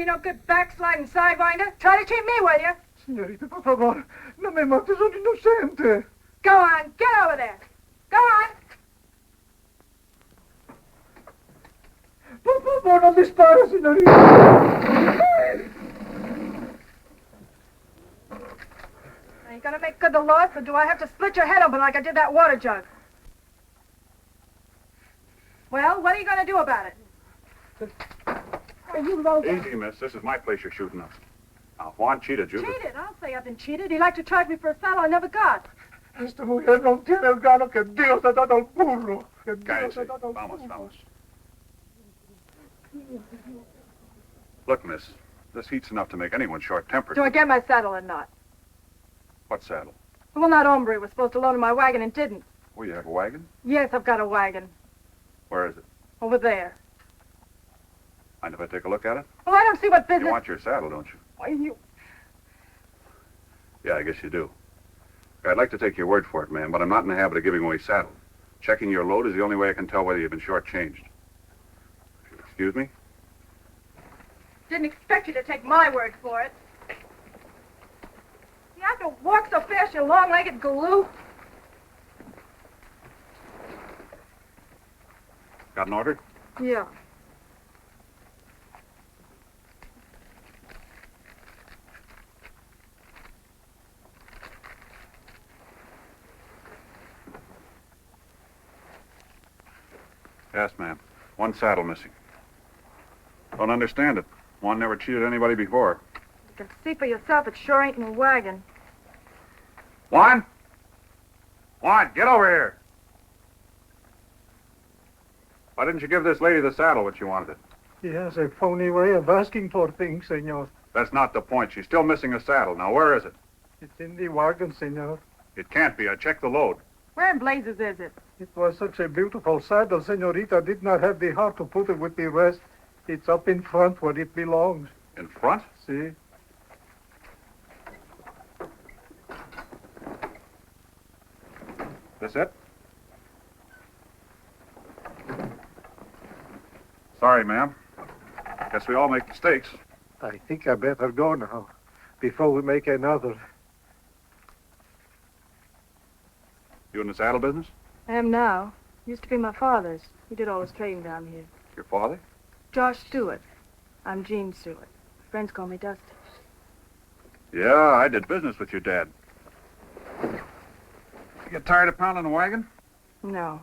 you no good backsliding sidewinder. Try to cheat me, will you? Señorita, por favor, no me mate, soy inocente. Go on, get over there. Go on. Por favor, no dispare, señorita. Are you going to make good the loss, or do I have to split your head open like I did that water jug? Well, what are you going to do about it? Easy, miss. This is my place you're shooting up. Now, Juan cheated you. Cheated? I'll say I've been cheated. He liked to charge me for a saddle I never got. Esta mujer no tiene el gano que Dios ha dado al burro. Que Dios Cállese. ha dado al Vamos, burro. vamos. Look, miss, this heat's enough to make anyone short-tempered. Do I get my saddle or not? What saddle? Well, that hombre was supposed to load in my wagon and didn't. Oh, you have a wagon? Yes, I've got a wagon. Where is it? Over there. Mind if I take a look at it? Well, I don't see what business... You want your saddle, don't you? Why, you... Yeah, I guess you do. I'd like to take your word for it, ma'am, but I'm not in the habit of giving away saddles. Checking your load is the only way I can tell whether you've been shortchanged. Excuse me? Didn't expect you to take my word for it. You have to walk so fast, you long-legged galoo. Got an order? Yeah. Yes, ma'am. One saddle missing. Don't understand it. One never cheated anybody before. You can see for yourself it sure ain't in a wagon. Juan? Juan, get over here. Why didn't you give this lady the saddle when she wanted it? He has a phony way of asking for things, senor. That's not the point. She's still missing a saddle. Now, where is it? It's in the wagon, senor. It can't be. I checked the load. Where in blazes is it? It was such a beautiful saddle, senorita did not have the heart to put it with the rest. It's up in front where it belongs. In front? See? This it? Sorry, ma'am. Guess we all make mistakes. I think I better go now, before we make another. You in the saddle business? I am now. Used to be my father's. He did all his trading down here. Your father? Josh Stewart. I'm Jean Stewart. Friends call me Dusty. Yeah, I did business with your dad. You get tired of pounding the wagon? No.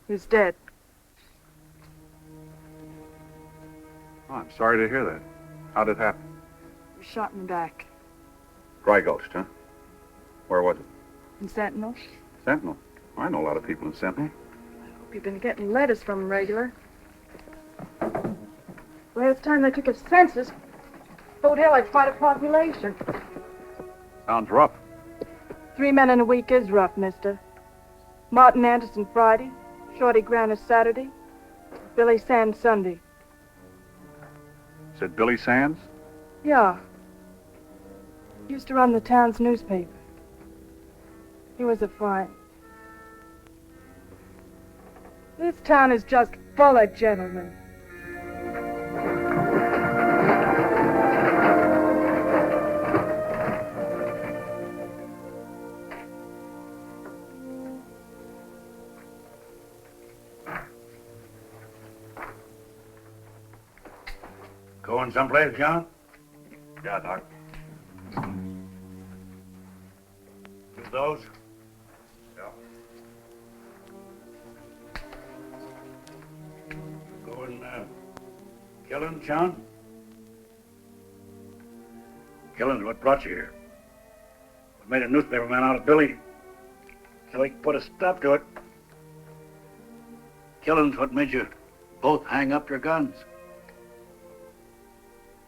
He's dead. Oh, I'm sorry to hear that. How'd it happen? He was shot in the back. Dry gulched, huh? Where was it? In Sentinel. Sentinel. I know a lot of people in Sentinel. Hope you've been getting letters from him regular. Last time they took his census, Boat Hill had quite a population. Sounds rough. 3 men in a week is rough, mister. Martin Anderson Friday, Shorty Grannis Saturday, Billy Sands Sunday. Said Billy Sands? Yeah. Used to run the town's newspaper. He was a fine. This town is just full of gentlemen. Going someplace, John? Yeah, Doc. With those? Yeah. Going, killing, John? Killing's what brought you here. We made a newspaperman out of Billy, so he could put a stop to it. Killing's what made you both hang up your guns.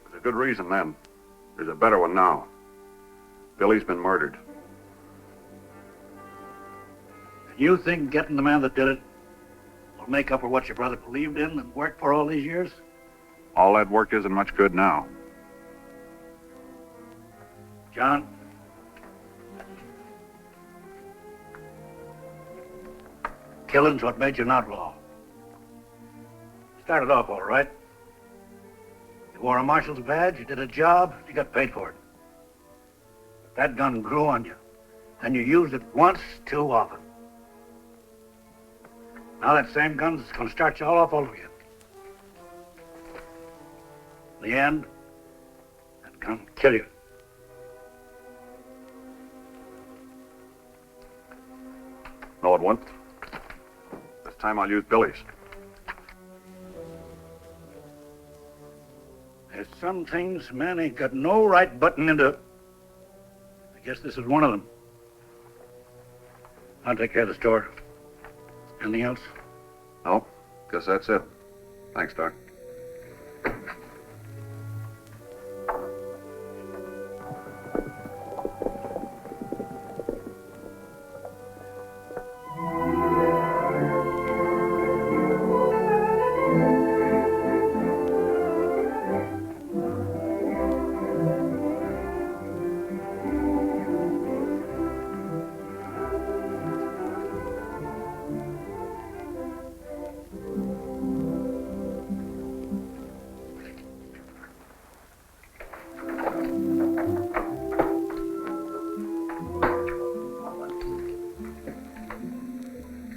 There's a good reason then. There's a better one now. Billy's been murdered. And you think getting the man that did it will make up for what your brother believed in and worked for all these years? All that work isn't much good now. John? Killing's what made you an outlaw. Started off all right. You wore a marshal's badge, you did a job, you got paid for it. But that gun grew on you, and you used it once too often. Now that same gun's going to start you all off over again. In the end, that gun will kill you. No, it won't. This time I'll use Billy's. There's some things a man ain't got no right button into. I guess this is one of them. I'll take care of the store. Anything else? No, guess that's it. Thanks, Doc.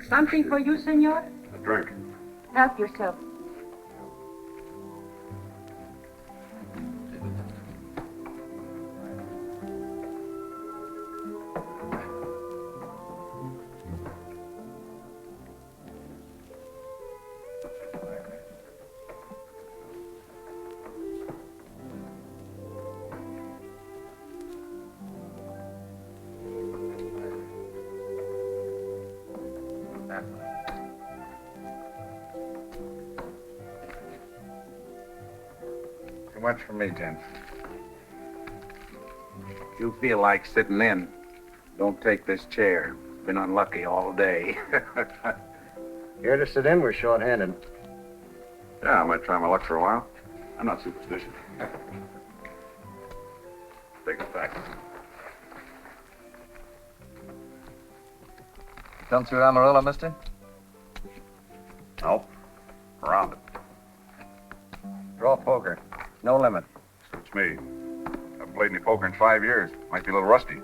Something for you, senor? A drink. Help yourself. Too much for me, gents. If you feel like sitting in, don't take this chair. Been unlucky all day. Here to sit in, we're short-handed. Yeah, I might try my luck for a while. I'm not superstitious. Take it back. Come through Amarillo, mister? Nope. Around it. Draw poker. No limit. Suits me. Haven't played any poker in 5 years. Might be a little rusty.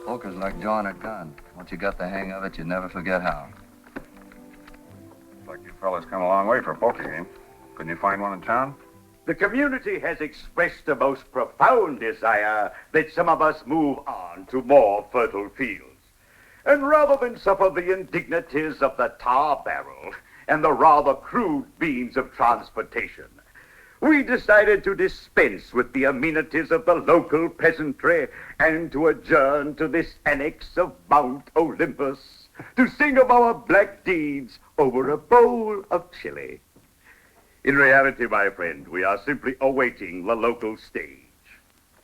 Poker's like drawing a gun. Once you got the hang of it, you never forget how. Looks like you fellas come a long way for a poker game. Couldn't you find one in town? The community has expressed a most profound desire that some of us move on to more fertile fields. And rather than suffer the indignities of the tar barrel and the rather crude means of transportation, we decided to dispense with the amenities of the local peasantry and to adjourn to this annex of Mount Olympus to sing of our black deeds over a bowl of chili. In reality, my friend, we are simply awaiting the local stage.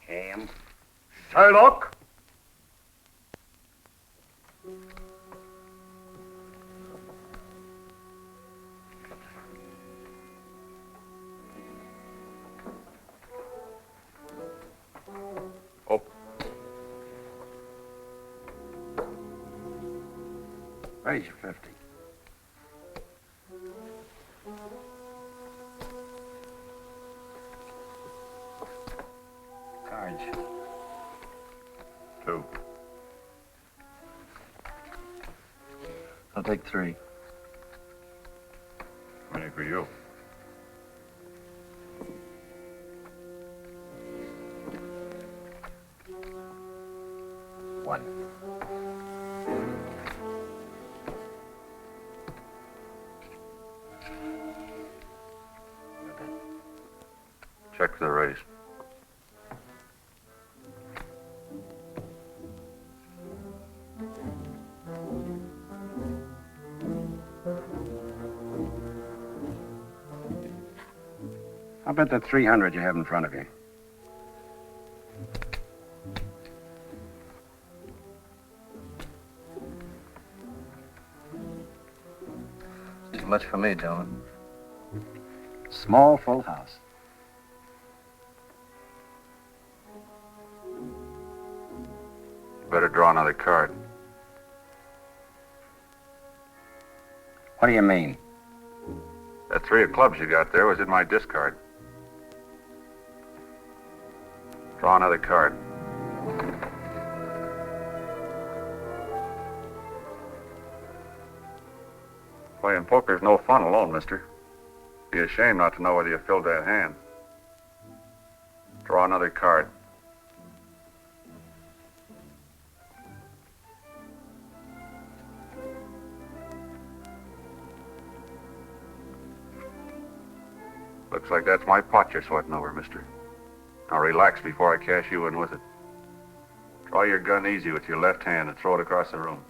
Ham? Sherlock? Oh, Raise your 50. Cards. 2. I'll take 3. Many for you. One. Check the raise. How about the 300 you have in front of you? It's too much for me, gentlemen. Small, full house. Better draw another card. What do you mean? That 3 of clubs you got there was in my discard. Draw another card. Playing poker's no fun alone, mister. Be a shame not to know whether you filled that hand. Draw another card. Looks like that's my pot you're sweating over, mister. Now relax before I cash you in with it. Draw your gun easy with your left hand and throw it across the room.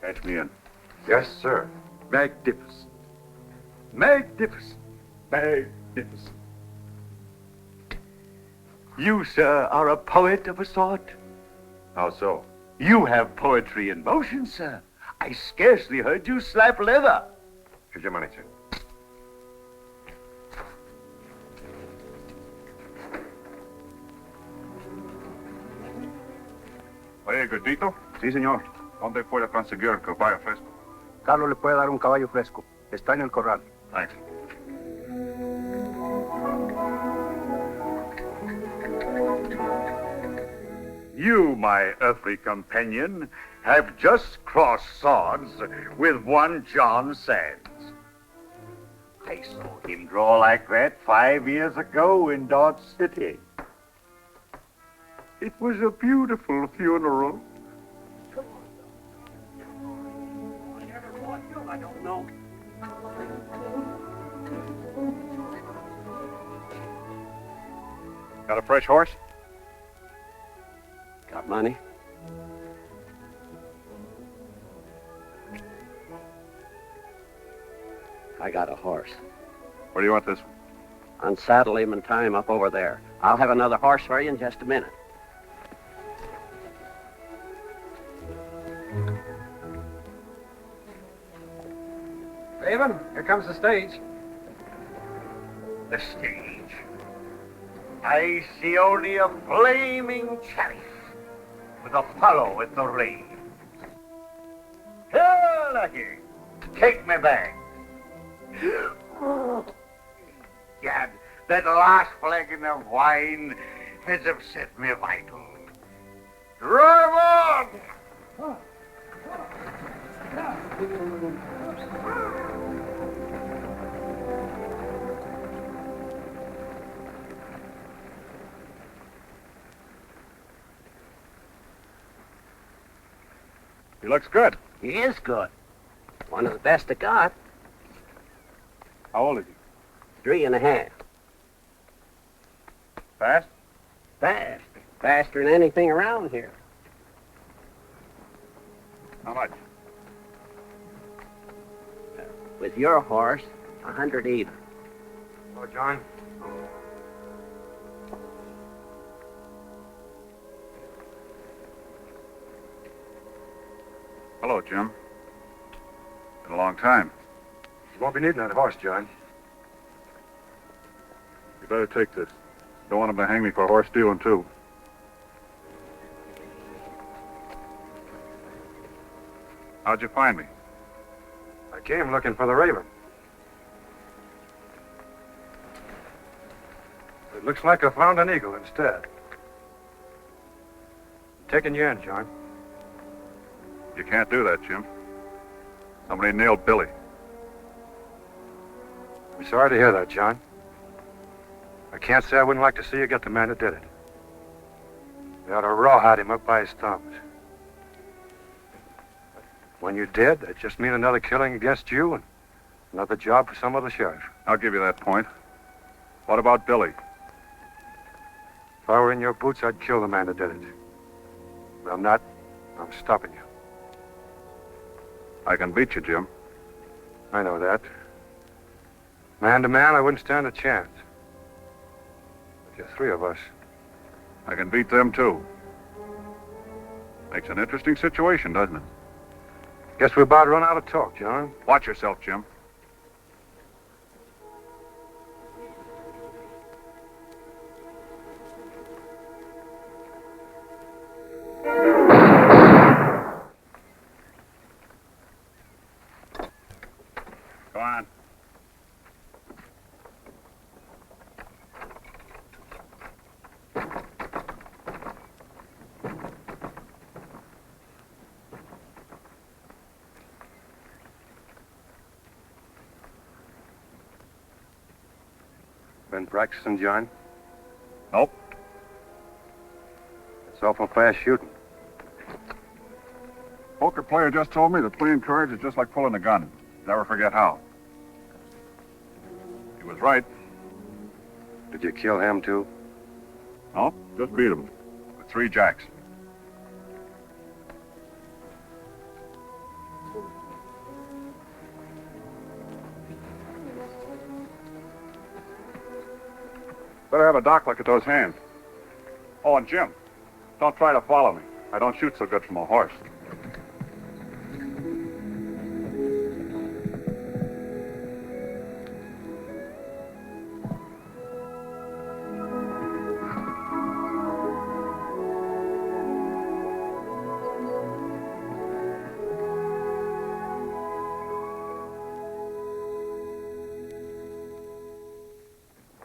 Catch me in. Yes, sir. Magnificent. Magnificent. Magnificent. You, sir, are a poet of a sort. How so? You have poetry in motion, sir. I scarcely heard you slap leather. Here's your money, sir. Oye, gordito. Sí, señor. ¿Dónde puede conseguir el caballo fresco? Carlos le puede dar un caballo fresco. Está en el corral. Thanks. You, my earthly companion, have just crossed swords with one John Sands. I saw him draw like that 5 years ago in Dodge City. It was a beautiful funeral. I don't know. Got a fresh horse? Got money? I got a horse. Where do you want this one? Unsaddle him and tie him up over there. I'll have another horse for you in just a minute. Raven, here comes the stage. The stage. I see only a flaming chariot with Apollo at the reins. Here, Lucky, take me back. Gad, that last flagon of wine has upset me vital. Drive on! He looks good. He is good. One of the best I got. How old is he? 3.5. Fast? Fast. Faster than anything around here. How much? With your horse, 100 even. Oh, John. Hello, Jim. Been a long time. You won't be needing that horse, John. You better take this. Don't want him to hang me for horse stealing, too. How'd you find me? I came looking for the Raven. It looks like I found an eagle instead. Taking you in, John. You can't do that, Jim. Somebody nailed Billy. I'm sorry to hear that, John. I can't say I wouldn't like to see you get the man that did it. They ought to rawhide him up by his thumbs. When you did, that just mean another killing against you and another job for some other sheriff. I'll give you that point. What about Billy? If I were in your boots, I'd kill the man that did it. But I'm not. I'm stopping you. I can beat you, Jim. I know that. Man to man, I wouldn't stand a chance. But there are 3 of us. I can beat them, too. Makes an interesting situation, doesn't it? Guess we're about to run out of talk, John. Watch yourself, Jim. Go on. Been practicing, John? Nope. It's awful fast shooting. Poker player just told me that playing cards is just like pulling a gun. Never forget how. He was right. Did you kill him, too? No, just beat him with 3 jacks. Better have a doc look at those hands. Oh, and Jim, don't try to follow me. I don't shoot so good from a horse.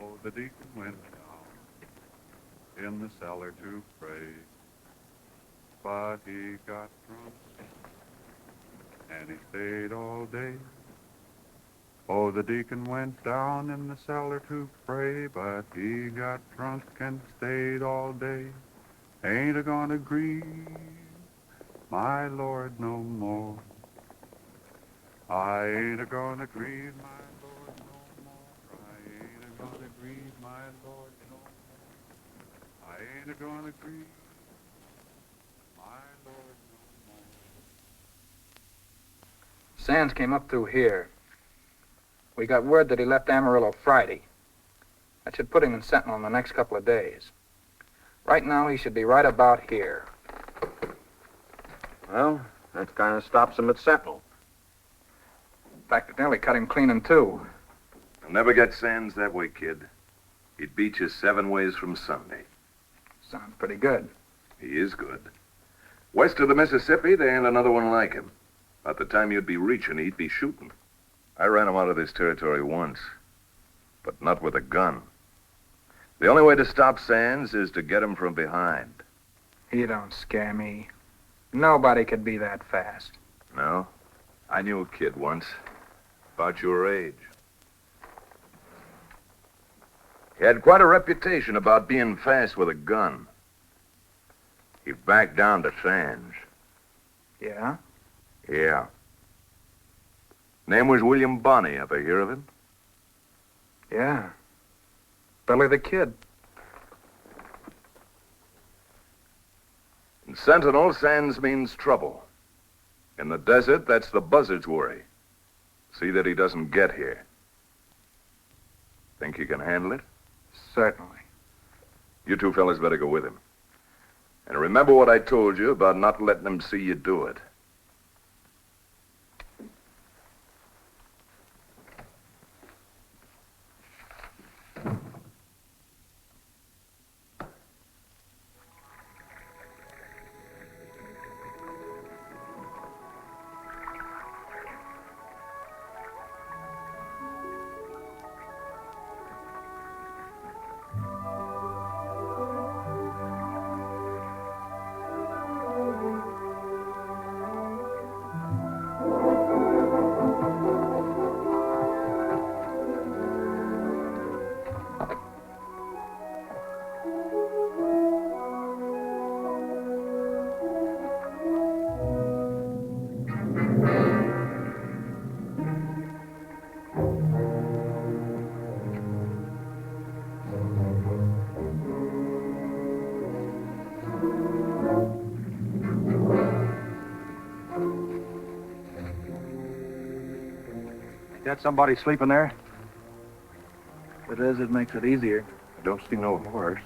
Oh, the deacon went down in the cellar to pray, but he got drunk and he stayed all day. Oh, the deacon went down in the cellar to pray, but he got drunk and stayed all day. Ain't a gonna grieve my Lord no more. I ain't a gonna grieve my Lord no more. I ain't a gonna grieve my Lord no more. I ain't a gonna grieve my Lord no more. Sands came up through here. We got word that he left Amarillo Friday. That should put him in Sentinel in the next couple of days. Right now, he should be right about here. Well, that kind of stops him at Sentinel. In fact, it nearly cut him clean in two. You'll never get Sands that way, kid. He'd beat you 7 ways from Sunday. Sounds pretty good. He is good. West of the Mississippi, there ain't another one like him. By the time you'd be reaching, he'd be shooting. I ran him out of this territory once, but not with a gun. The only way to stop Sands is to get him from behind. You don't scare me. Nobody could be that fast. No? I knew a kid once, about your age. He had quite a reputation about being fast with a gun. He backed down to Sands. Yeah? Yeah. Name was William Bonney. Ever hear of him? Yeah. Billy the Kid. In Sentinel, Sands means trouble. In the desert, that's the buzzard's worry. See that he doesn't get here. Think you can handle it? Certainly. You two fellas better go with him. And remember what I told you about not letting him see you do it. Got somebody sleeping there? If it is, it makes it easier. I don't see no horse.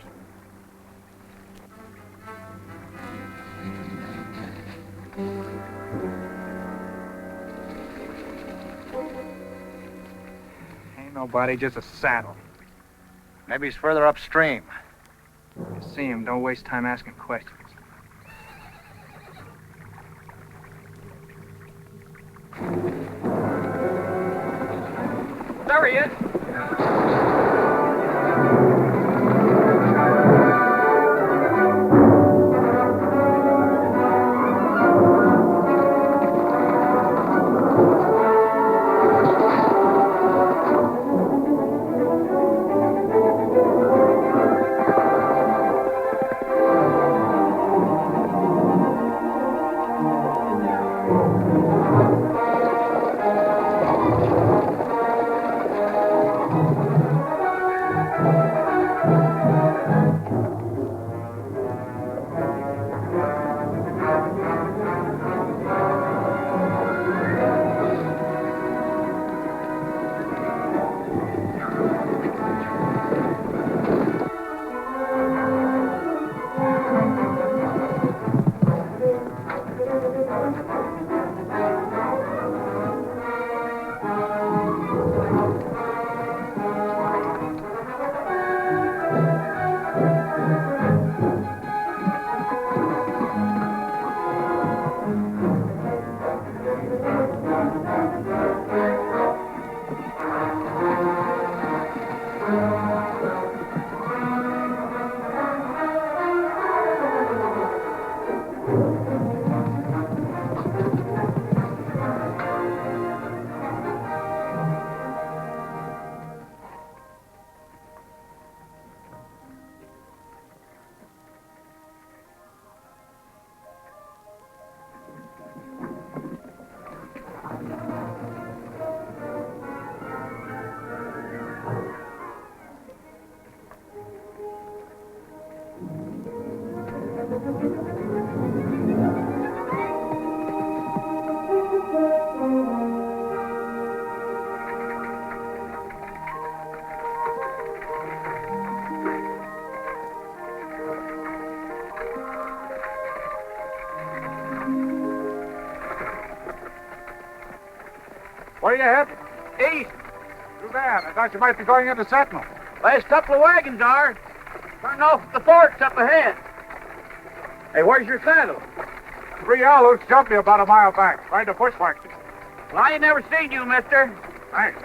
Ain't nobody, just a saddle. Maybe he's further upstream. You see him, don't waste time asking questions. there he is. Where you heading? East. Too bad. I thought you might be going into Sentinel. Last couple of wagons are. Turning off at the forks up ahead. Hey, where's your saddle? 3 owls jumped me about a mile back, trying to bushwhack me. Well, I ain't never seen you, mister. Thanks.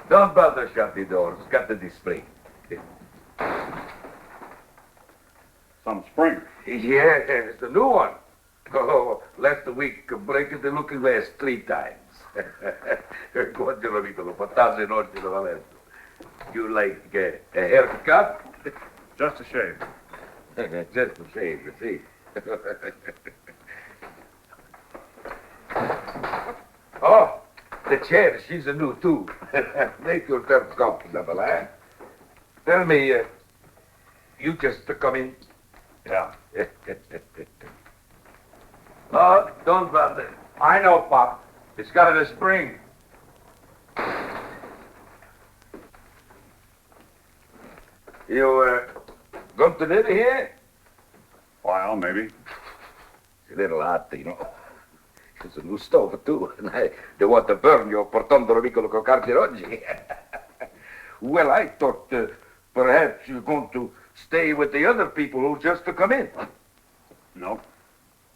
Don't bother shut the doors. Got the display. Some spring. Yes, the new one. Oh, last week, breaking the looking glass 3 times. You like a haircut? Just a shave. Just a shave, you see. Oh, the chair, she's a new too. Make yourself comfortable, eh? Tell me, you just come in? Yeah. Oh, don't bother. I know, Pop. It's got a spring. You, going to live here? While, maybe. It's a little hot, you know. It's a new stove, too. And they want to burn your portondolo piccolo coccardi oggi. Well, I thought perhaps you're going to stay with the other people who just come in. No.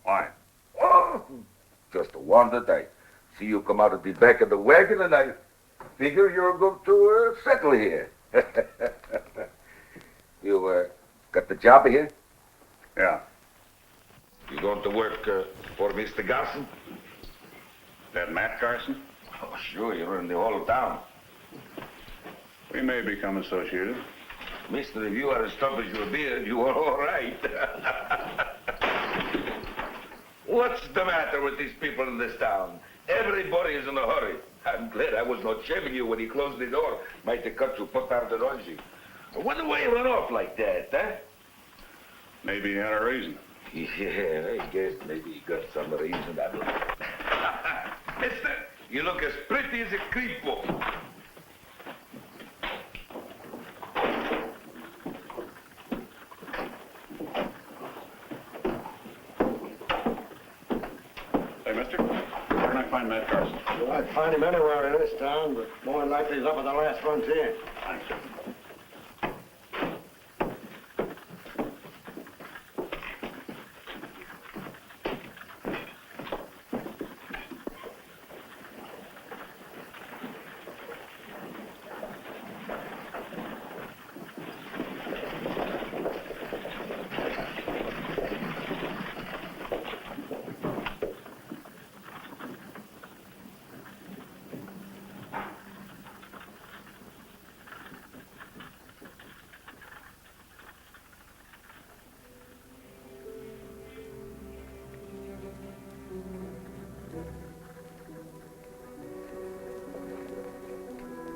Why? Oh, just wondered. I see you come out of the back of the wagon, and I figure you're going to settle here. You got the job here? Yeah. You going to work for Mr. Garson? That Matt Garson? Oh, sure, you're in the whole town. We may become associated. Mister, if you are as tough as your beard, you are all right. What's the matter with these people in this town? Everybody is in a hurry. I'm glad I was not shaving you when he closed the door. Might have cut you put out the oggi. I wonder why you run off like that, eh? Maybe he had a reason. Yeah, I guess maybe he got some reason. I don't know. Mister, you look as pretty as a creepo. Hey, mister, where can I find Matt Garson? Well, I'd find him anywhere in this town, but more than likely he's up at the last frontier. Thanks, sir.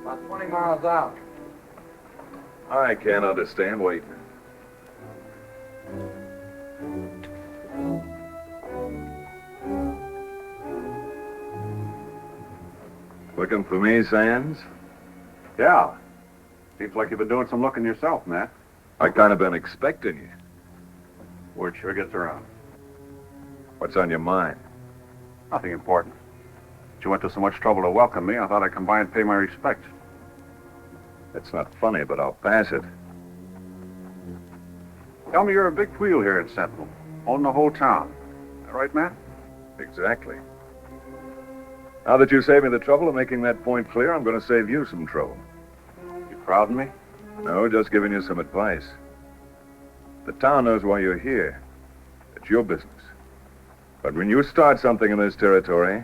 About 20 miles out. I can't understand waiting. Looking for me, Sands? Yeah. Seems like you've been doing some looking yourself, Matt. I kind of been expecting you. Word sure gets around. What's on your mind? Nothing important. But you went to so much trouble to welcome me, I thought I'd come by and pay my respects. It's not funny, but I'll pass it. Tell me you're a big wheel here in Sentinel, owning the whole town. Is that right, Matt? Exactly. Now that you saved me the trouble of making that point clear, I'm going to save you some trouble. You proud of me? No, just giving you some advice. The town knows why you're here. It's your business. But when you start something in this territory,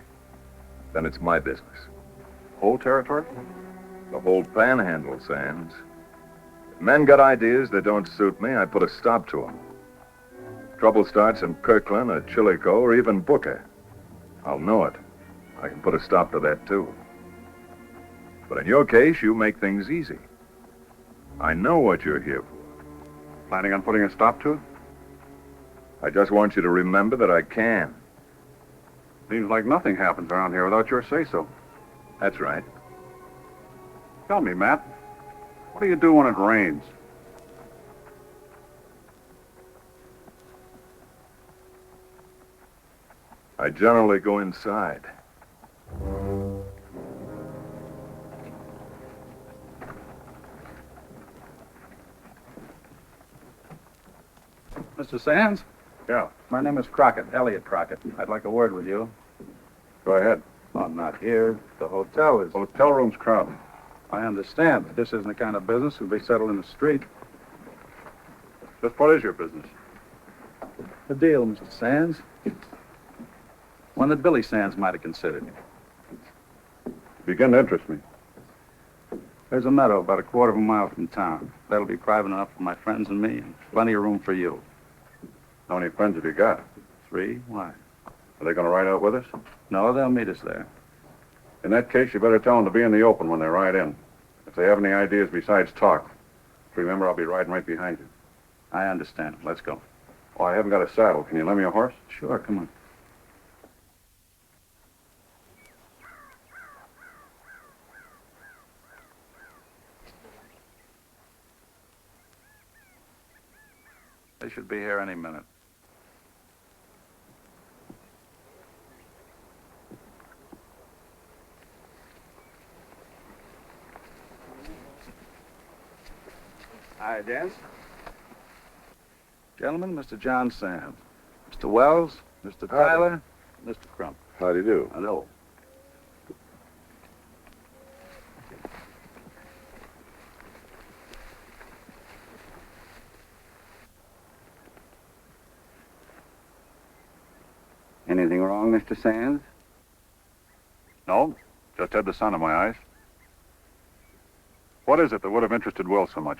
then it's my business. Whole territory? The whole panhandle, Sands. If men got ideas that don't suit me, I put a stop to them. Trouble starts in Kirkland or Chillicothe or even Booker. I'll know it. I can put a stop to that, too. But in your case, you make things easy. I know what you're here for. Planning on putting a stop to it? I just want you to remember that I can. Seems like nothing happens around here without your say-so. That's right. Tell me, Matt, what do you do when it rains? I generally go inside. Mr. Sands? Yeah. My name is Crockett, Elliot Crockett. I'd like a word with you. Go ahead. I'm not here. The hotel is... Hotel room's crowded. I understand, but this isn't the kind of business that'll be settled in the street. Just what is your business? The deal, Mr. Sands. One that Billy Sands might have considered. You begin to interest me. There's a meadow about a quarter of a mile from town. That'll be private enough for my friends and me, and plenty of room for you. How many friends have you got? 3? Why? Are they going to ride out with us? No, they'll meet us there. In that case, you better tell them to be in the open when they ride in. If they have any ideas besides talk, remember I'll be riding right behind you. I understand. Let's go. Oh, I haven't got a saddle. Can you lend me a horse? Sure, come on. They should be here any minute. Hi, gents. Gentlemen, Mr. John Sands. Mr. Wells, Mr. Tyler, Mr. Crump. How do you do? Hello. Anything wrong, Mr. Sands? No, just had the sun in my eyes. What is it that would have interested Will so much?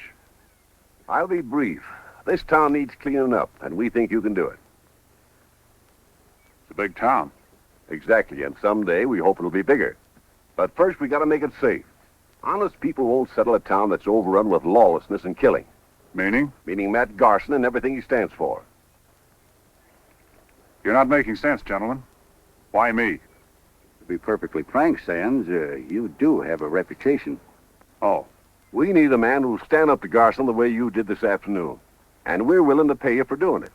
I'll be brief. This town needs cleaning up, and we think you can do it. It's a big town. Exactly, and someday we hope it'll be bigger. But first, we gotta make it safe. Honest people won't settle a town that's overrun with lawlessness and killing. Meaning? Meaning Matt Garson and everything he stands for. You're not making sense, gentlemen. Why me? To be perfectly frank, Sands, you do have a reputation. Oh. We need a man who'll stand up to Garson the way you did this afternoon. And we're willing to pay you for doing it.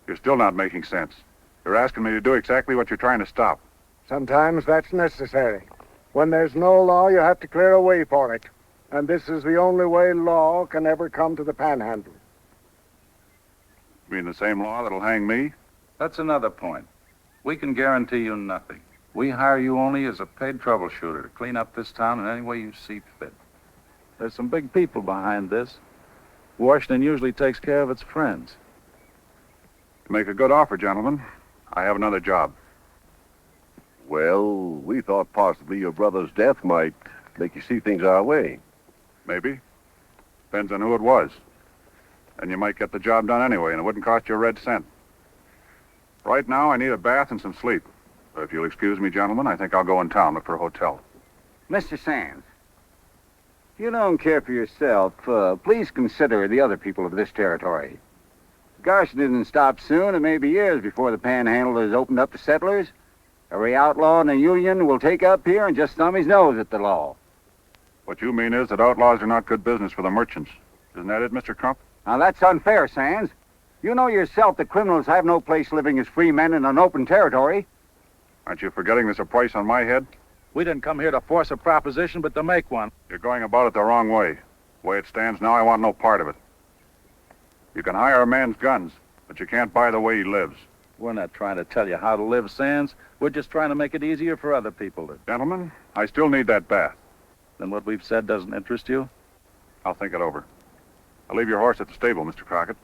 You're still not making sense. You're asking me to do exactly what you're trying to stop. Sometimes that's necessary. When there's no law, you have to clear a way for it. And this is the only way law can ever come to the Panhandle. You mean the same law that'll hang me? That's another point. We can guarantee you nothing. We hire you only as a paid troubleshooter to clean up this town in any way you see fit. There's some big people behind this. Washington usually takes care of its friends. To make a good offer, gentlemen, I have another job. Well, we thought possibly your brother's death might make you see things our way. Maybe. Depends on who it was. And you might get the job done anyway, and it wouldn't cost you a red cent. Right now, I need a bath and some sleep. So if you'll excuse me, gentlemen, I think I'll go in town, look for a hotel. Mr. Sands, if you don't care for yourself, please consider the other people of this territory. If Garson didn't stop soon, it may be years before the Panhandle is opened up to settlers. Every outlaw in the Union will take up here and just thumb his nose at the law. What you mean is that outlaws are not good business for the merchants. Isn't that it, Mr. Crump? Now, that's unfair, Sands. You know yourself that criminals have no place living as free men in an open territory. Aren't you forgetting there's a price on my head? We didn't come here to force a proposition, but to make one. You're going about it the wrong way. The way it stands now, I want no part of it. You can hire a man's guns, but you can't buy the way he lives. We're not trying to tell you how to live, Sands. We're just trying to make it easier for other people to... Gentlemen, I still need that bath. Then what we've said doesn't interest you? I'll think it over. I'll leave your horse at the stable, Mr. Crockett.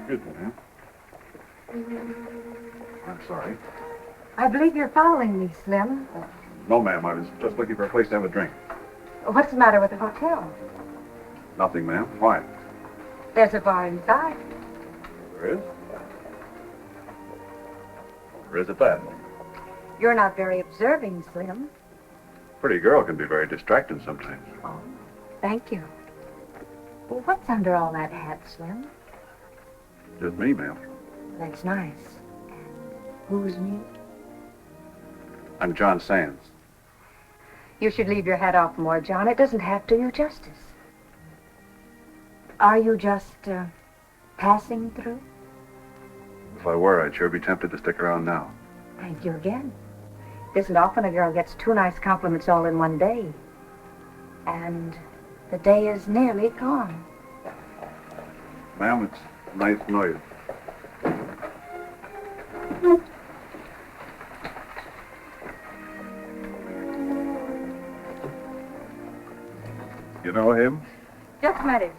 Excuse me, ma'am. I'm sorry. I believe you're following me, Slim. No, ma'am. I was just looking for a place to have a drink. What's the matter with the hotel? Nothing, ma'am. Why? There's a bar inside. There is? Or is it that? You're not very observing, Slim. Pretty girl can be very distracting sometimes. Oh, thank you. Well, what's under all that hat, Slim? Just me, ma'am. That's nice. And who's me? I'm John Sands. You should leave your hat off more, John. It doesn't have to do you justice. Are you just, passing through? If I were, I'd sure be tempted to stick around now. Thank you again. It isn't often a girl gets two nice compliments all in one day. And the day is nearly gone. Ma'am, it's nice to know you. You know him? Just met him.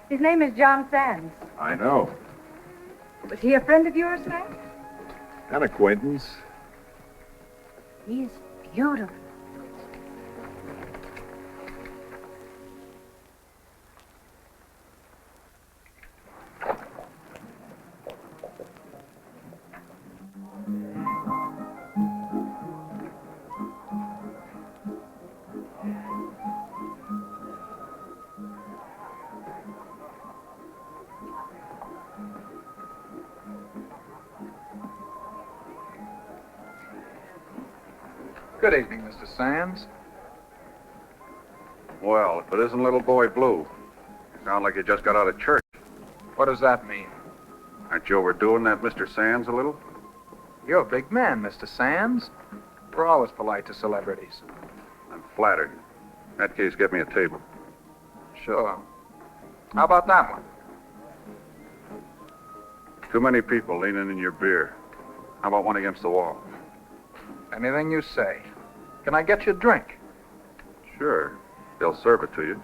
His name is John Sands. I know. Was he a friend of yours, Frank? An acquaintance. He is beautiful. Good evening, Mr. Sands. Well, if it isn't little boy Blue. You sound like you just got out of church. What does that mean? Aren't you overdoing that, Mr. Sands, a little? You're a big man, Mr. Sands. We're always polite to celebrities. I'm flattered. In that case, get me a table. Sure. How about that one? Too many people leaning in your beer. How about one against the wall? Anything you say. Can I get you a drink? Sure. They'll serve it to you.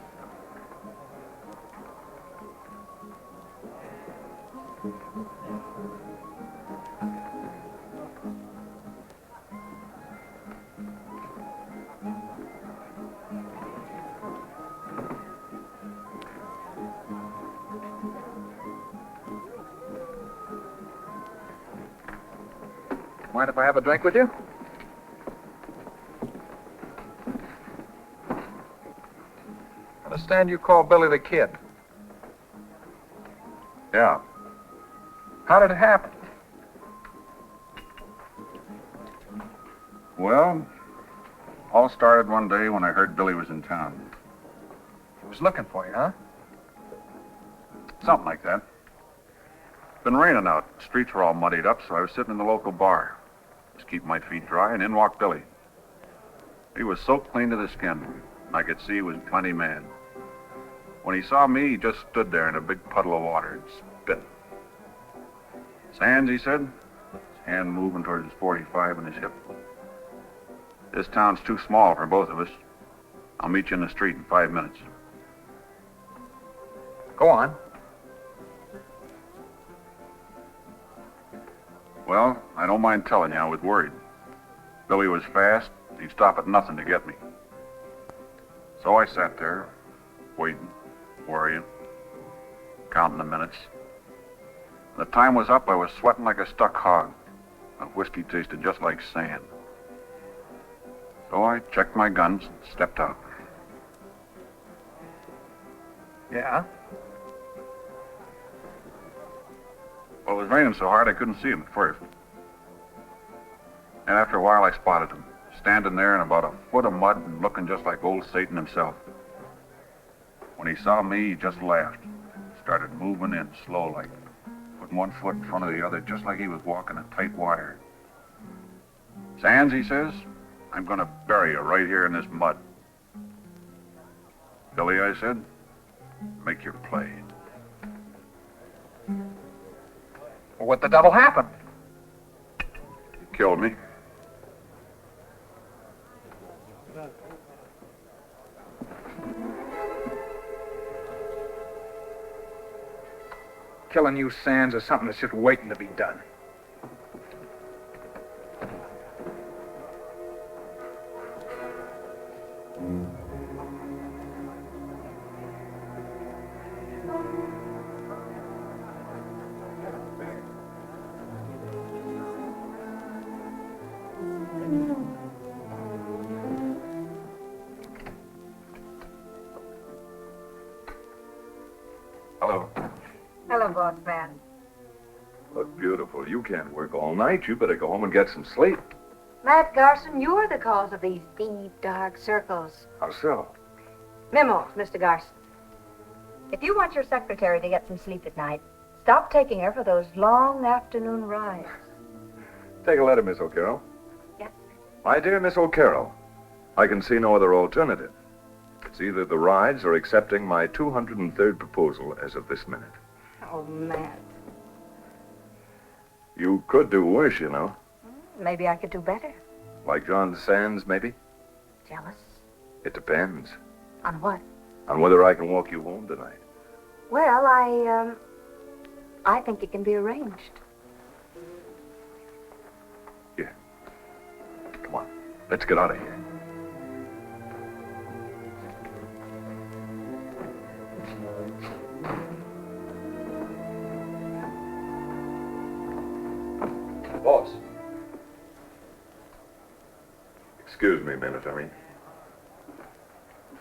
Mind if I have a drink with you? Understand you call Billy the Kid. Yeah. How did it happen? Well, all started one day when I heard Billy was in town. He was looking for you, huh? Something like that. Been raining out. The streets were all muddied up, so I was sitting in the local bar. Just keeping my feet dry, and in walked Billy. He was soaked clean to the skin. I could see he was plenty mad. When he saw me, he just stood there in a big puddle of water and spit. Sands, he said, his hand moving towards his .45 and his hip. This town's too small for both of us. I'll meet you in the street in 5 minutes. Go on. Well, I don't mind telling you, I was worried. Billy was fast. He'd stop at nothing to get me. So I sat there, waiting, worrying, counting the minutes. When the time was up, I was sweating like a stuck hog. The whiskey tasted just like sand. So I checked my guns and stepped out. Yeah? Well, it was raining so hard I couldn't see him at first. And after a while, I spotted him, standing there in about a foot of mud and looking just like old Satan himself. When he saw me, he just laughed. Started moving in slow like, putting one foot in front of the other, just like he was walking a tight wire. Sands, he says, I'm going to bury you right here in this mud. Billy, I said, make your play. Well, what the devil happened? He killed me. Killing you, Sands, is something that's just waiting to be done. Hello. Hello, boss man. Look beautiful. You can't work all night. You better go home and get some sleep. Matt Garson, you're the cause of these deep, dark circles. How so? Memos, Mr. Garson. If you want your secretary to get some sleep at night, stop taking her for those long afternoon rides. Take a letter, Miss O'Carroll. Yes. My dear Miss O'Carroll, I can see no other alternative. It's either the rides or accepting my 203rd proposal as of this minute. Oh, Matt. You could do worse, you know. Maybe I could do better. Like John Sands, maybe? Jealous? It depends. On what? On whether I can walk you home tonight. Well, I think it can be arranged. Here. Come on. Let's get out of here. Boss. Excuse me a minute,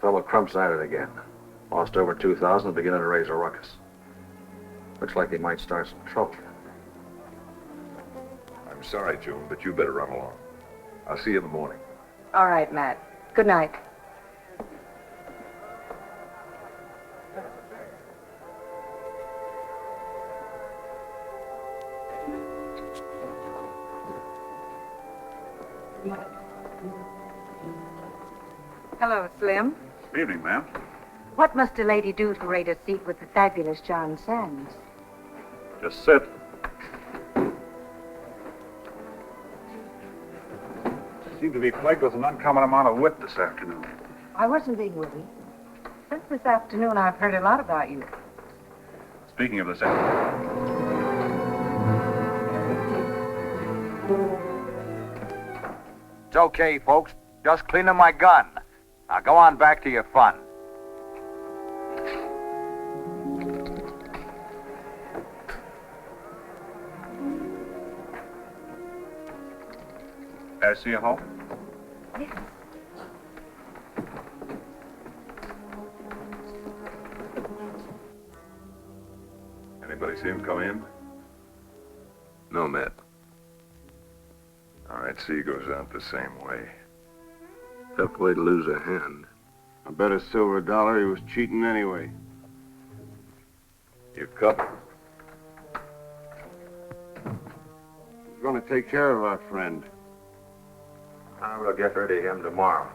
Fellow crumps at it again. Lost over 2,000 and beginning to raise a ruckus. Looks like he might start some trouble. I'm sorry, June, but you better run along. I'll see you in the morning. All right, Matt. Good night. Hello, Slim. Evening, ma'am. What must a lady do to rate a seat with the fabulous John Sands? Just sit. Seem to be plagued with an uncommon amount of wit this afternoon. I wasn't being witty. Since this afternoon, I've heard a lot about you. Speaking of this afternoon. It's okay, folks. Just cleaning my gun. Now go on back to your fun. May I see you home? Yes. Anybody see him come in? No, Matt. All right, C goes out the same way. Tough way to lose a hand. I bet a silver dollar he was cheating anyway. You cup. Who's going to take care of our friend? I will get rid of him tomorrow.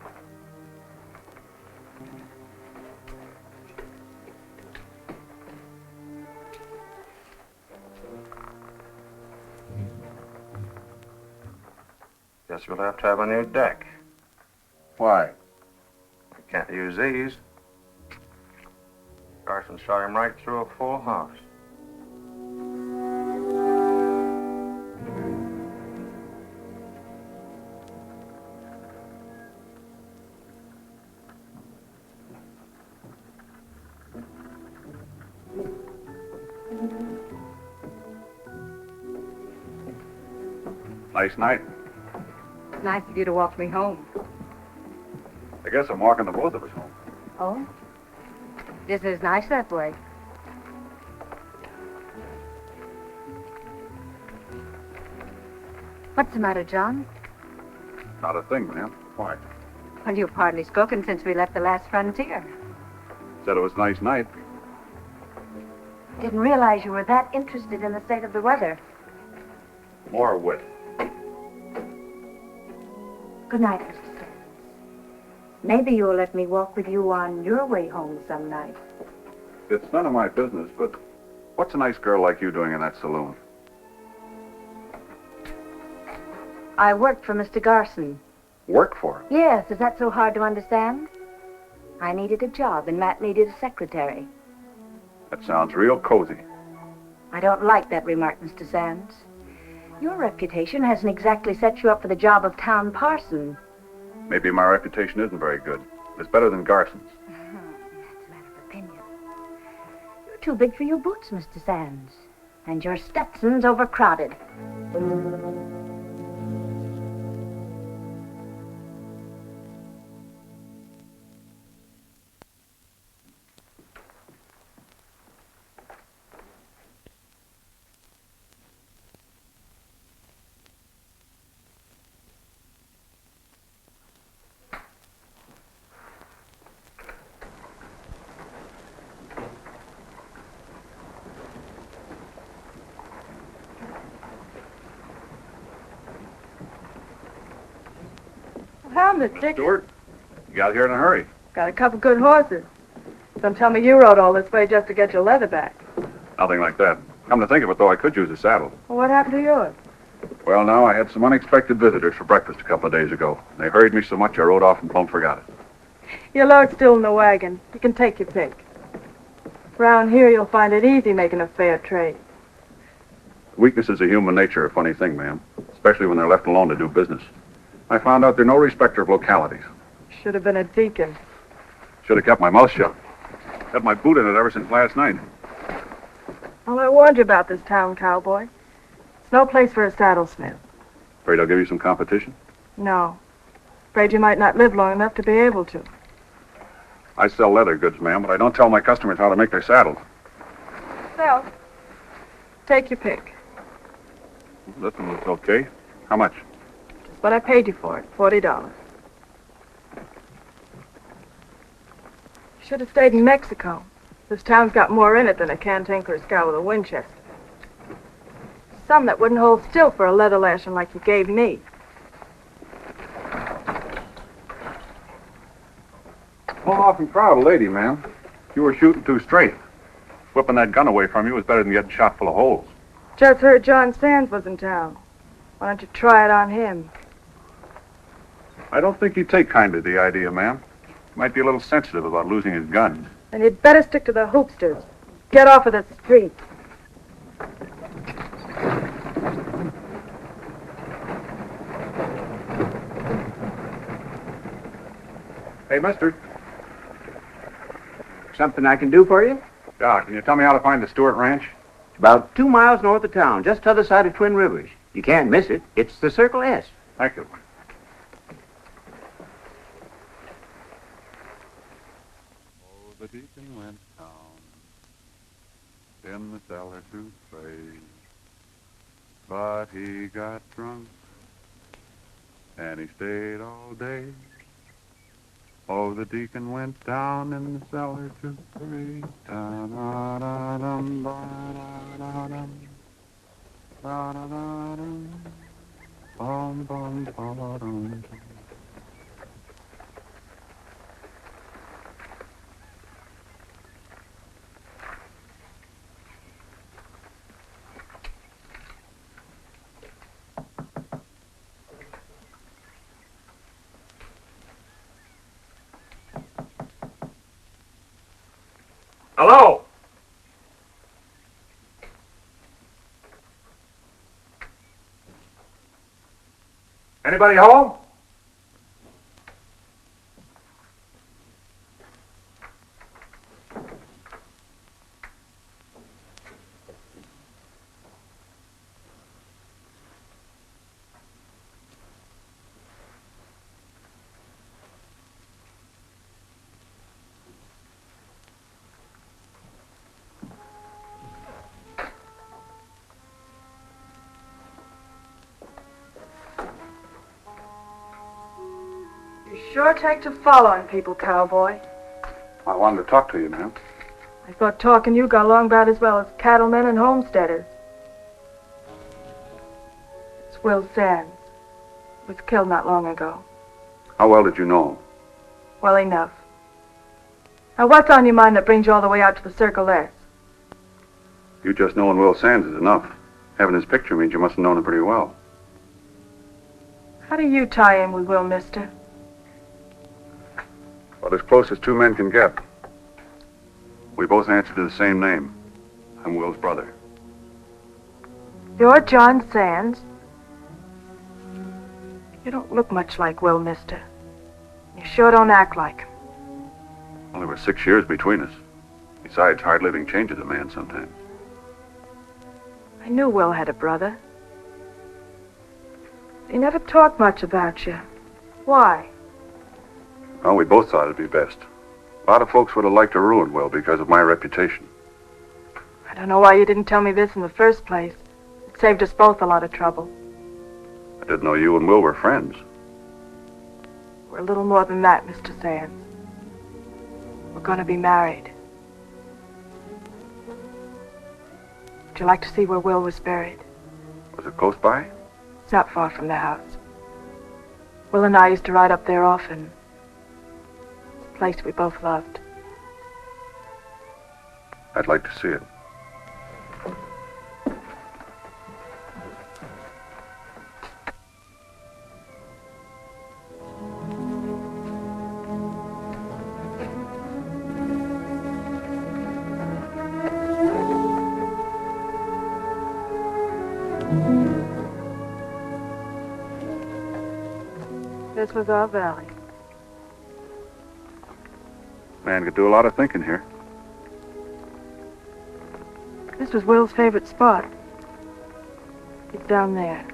Guess we'll have to have a new deck. Why? We can't use these. Garson shot him right through a full house. Nice night. It's nice of you to walk me home. I guess I'm walking the both of us home. Oh? This is nice that way. What's the matter, John? Not a thing, ma'am. Why? Well, you've hardly spoken since we left the last frontier. Said it was a nice night. Didn't realize you were that interested in the state of the weather. More wit. Good night, Mr. Sands. Maybe you'll let me walk with you on your way home some night. It's none of my business, but what's a nice girl like you doing in that saloon? I worked for Mr. Garson. Work for him? Yes, is that so hard to understand? I needed a job, and Matt needed a secretary. That sounds real cozy. I don't like that remark, Mr. Sands. Your reputation hasn't exactly set you up for the job of town parson. Maybe my reputation isn't very good. It's better than Garson's. That's a matter of opinion. You're too big for your boots, Mr. Sands. And your Stetson's overcrowded. How, Miss Dick? Stewart, you got here in a hurry. Got a couple good horses. Don't tell me you rode all this way just to get your leather back. Nothing like that. Come to think of it, though, I could use a saddle. Well, what happened to yours? Well, now, I had some unexpected visitors for breakfast a couple of days ago. They hurried me so much I rode off and plumb forgot it. Your load's still in the wagon. You can take your pick. Around here, you'll find it easy making a fair trade. Weaknesses of human nature are a funny thing, ma'am, especially when they're left alone to do business. I found out they're no respecter of localities. Should have been a deacon. Should have kept my mouth shut. Had my boot in it ever since last night. Well, I warned you about this town, cowboy. It's no place for a saddlesmith. Afraid I'll give you some competition? No. Afraid you might not live long enough to be able to. I sell leather goods, ma'am, but I don't tell my customers how to make their saddles. Well, take your pick. This one looks okay. How much? Just what I paid you for it, $40. Should have stayed in Mexico. This town's got more in it than a cantankerous scow with a Winchester. Some that wouldn't hold still for a leather lashing like you gave me. pull off and crowd a lady, man. You were shooting too straight. Whipping that gun away from you was better than getting shot full of holes. Just heard John Sands was in town. Why don't you try it on him? I don't think he'd take kindly to the idea, ma'am. He might be a little sensitive about losing his gun. Then you'd better stick to the hoopsters. Get off of the street. Hey, mister. Something I can do for you? Yeah, can you tell me how to find the Stewart Ranch? About 2 miles north of town, just t'other side of Twin Rivers. You can't miss it. It's the Circle S. Thank you. Oh, the deacon went down in the cellar to pray, but he got drunk and he stayed all day. Oh, the deacon went down in the cellar to pray. Da-da-da-dum, ba-da-da-dum, ba-da-da-dum, bum, bum, ba-da-dum. Hello? Anybody home? You sure take to following people, cowboy. I wanted to talk to you, ma'am. I thought talking you got along about as well as cattlemen and homesteaders. It's Will Sands. Was killed not long ago. How well did you know him? Well enough. Now what's on your mind that brings you all the way out to the Circle S? You just knowing Will Sands is enough. Having his picture means you must have known him pretty well. How do you tie in with Will, mister? Well, as close as two men can get. We both answer to the same name. I'm Will's brother. You're John Sands? You don't look much like Will, mister. You sure don't act like him. Well, there were 6 years between us. Besides, hard living changes a man sometimes. I knew Will had a brother. He never talked much about you. Why? Well, we both thought it'd be best. A lot of folks would have liked to ruin Will because of my reputation. I don't know why you didn't tell me this in the first place. It saved us both a lot of trouble. I didn't know you and Will were friends. We're a little more than that, Mr. Sands. We're going to be married. Would you like to see where Will was buried? Was it close by? It's not far from the house. Will and I used to ride up there often. It's a place we both loved. I'd like to see it. This was our valley. Man could do a lot of thinking here. This was Will's favorite spot. It's down there.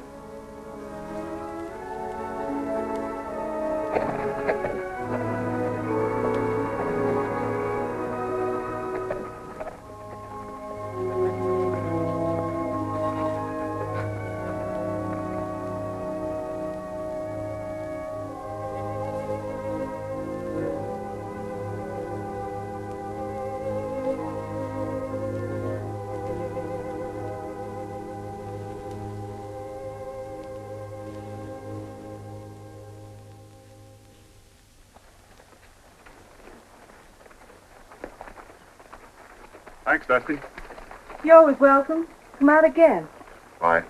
Thanks, Dusty. You're always welcome. Come out again. Bye.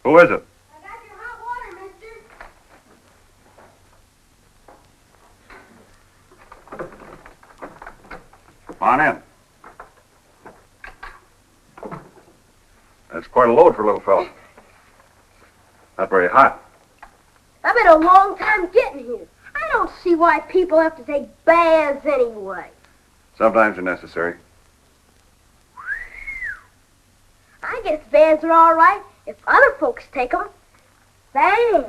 Who is it? On in. That's quite a load for a little fellow. Not very hot. I've been a long time getting here. I don't see why people have to take baths anyway. Sometimes they're necessary. I guess baths are all right if other folks take them. Thanks.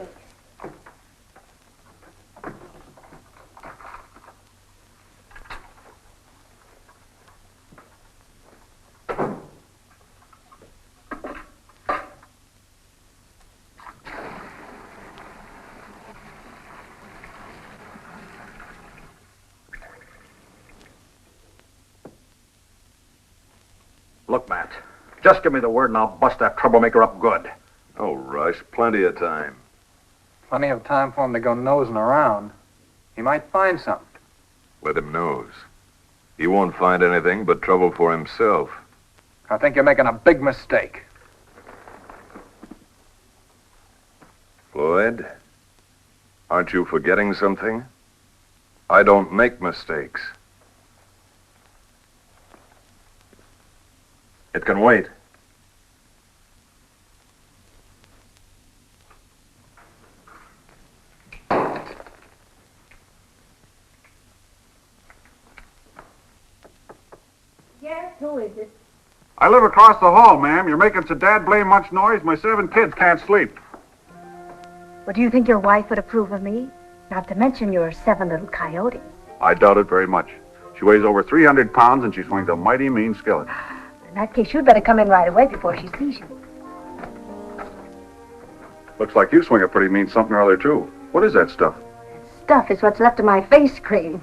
Look, Matt, just give me the word and I'll bust that troublemaker up good. Oh, rush. Plenty of time. Plenty of time for him to go nosing around. He might find something. Let him nose. He won't find anything but trouble for himself. I think you're making a big mistake. Floyd, aren't you forgetting something? I don't make mistakes. It can wait. Yes, who is it? I live across the hall, ma'am. You're making so dad blame much noise, my 7 kids can't sleep. Well, do you think your wife would approve of me? Not to mention your 7 little coyotes. I doubt it very much. She weighs over 300 pounds and she swings a mighty mean skillet. In that case, you'd better come in right away before she sees you. Looks like you swing a pretty mean something or other, too. What is that stuff? Stuff is what's left of my face cream.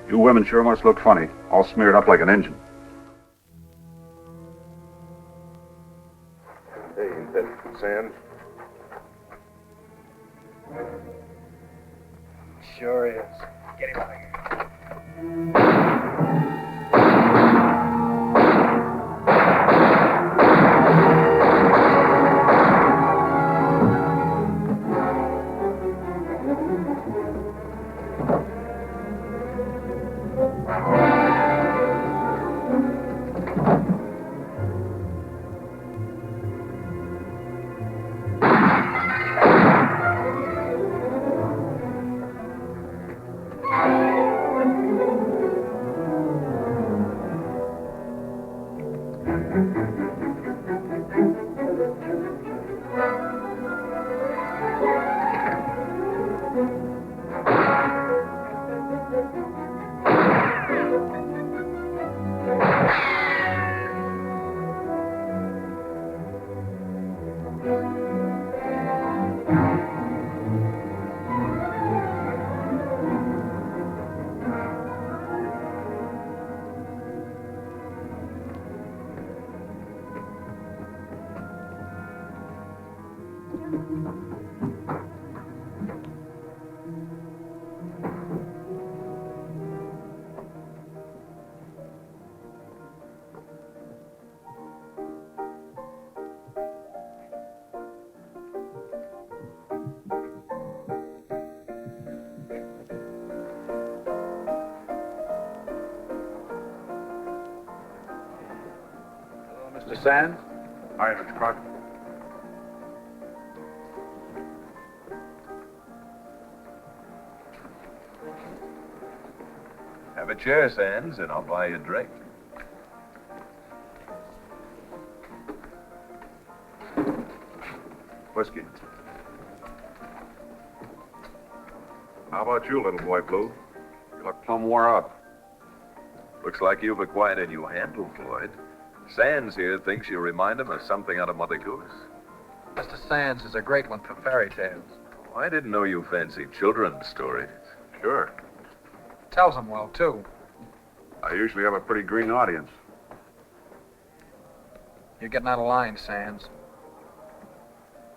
You women sure must look funny, all smeared up like an engine. Hey, that Sam? Sure is. Get him out of here. Mr. Sands? Hi, Mr. Crockett. Have a chair, Sands, and I'll buy you a drink. Whiskey. How about you, little boy Blue? You look plumb wore out. Looks like you've acquired a new handle, Floyd. Sands here thinks you remind him of something out of Mother Goose. Mr. Sands is a great one for fairy tales. Oh, I didn't know you fancied children's stories. Sure. Tells them well, too. I usually have a pretty green audience. You're getting out of line, Sands.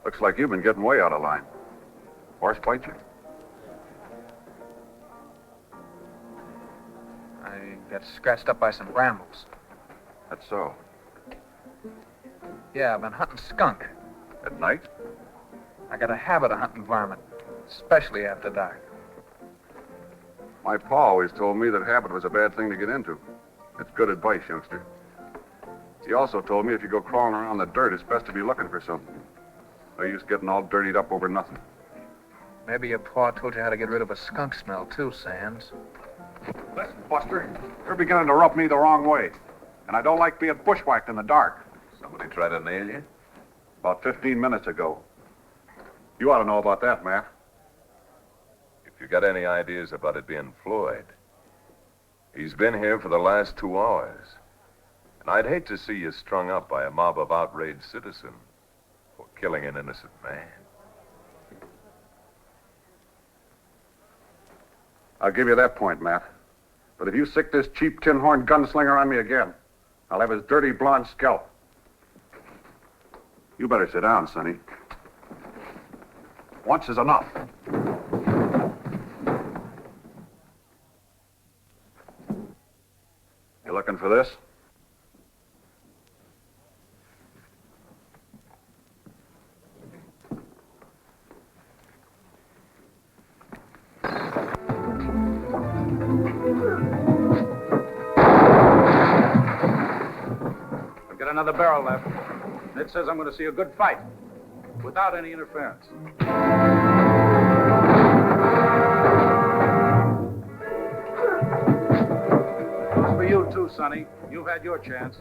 Looks like you've been getting way out of line. Horsebite you? I got scratched up by some brambles. That's so. Yeah, I've been hunting skunk. At night? I got a habit of hunting varmint, especially after dark. My pa always told me that habit was a bad thing to get into. It's good advice, youngster. He also told me if you go crawling around the dirt, it's best to be looking for something. No use getting all dirtied up over nothing. Maybe your pa told you how to get rid of a skunk smell, too, Sands. Listen, Buster, you're beginning to rub me the wrong way. And I don't like being bushwhacked in the dark. Somebody try to nail you? About 15 minutes ago. You ought to know about that, Matt. If you got any ideas about it being Floyd, he's been here for the last 2 hours. And I'd hate to see you strung up by a mob of outraged citizens for killing an innocent man. I'll give you that point, Matt. But if you sick this cheap tin-horn gunslinger on me again, I'll have his dirty blonde scalp. You better sit down, Sonny. Once is enough. You looking for this? I've got another barrel left. It says I'm going to see a good fight, without any interference. Goes for you, too, Sonny. You've had your chance.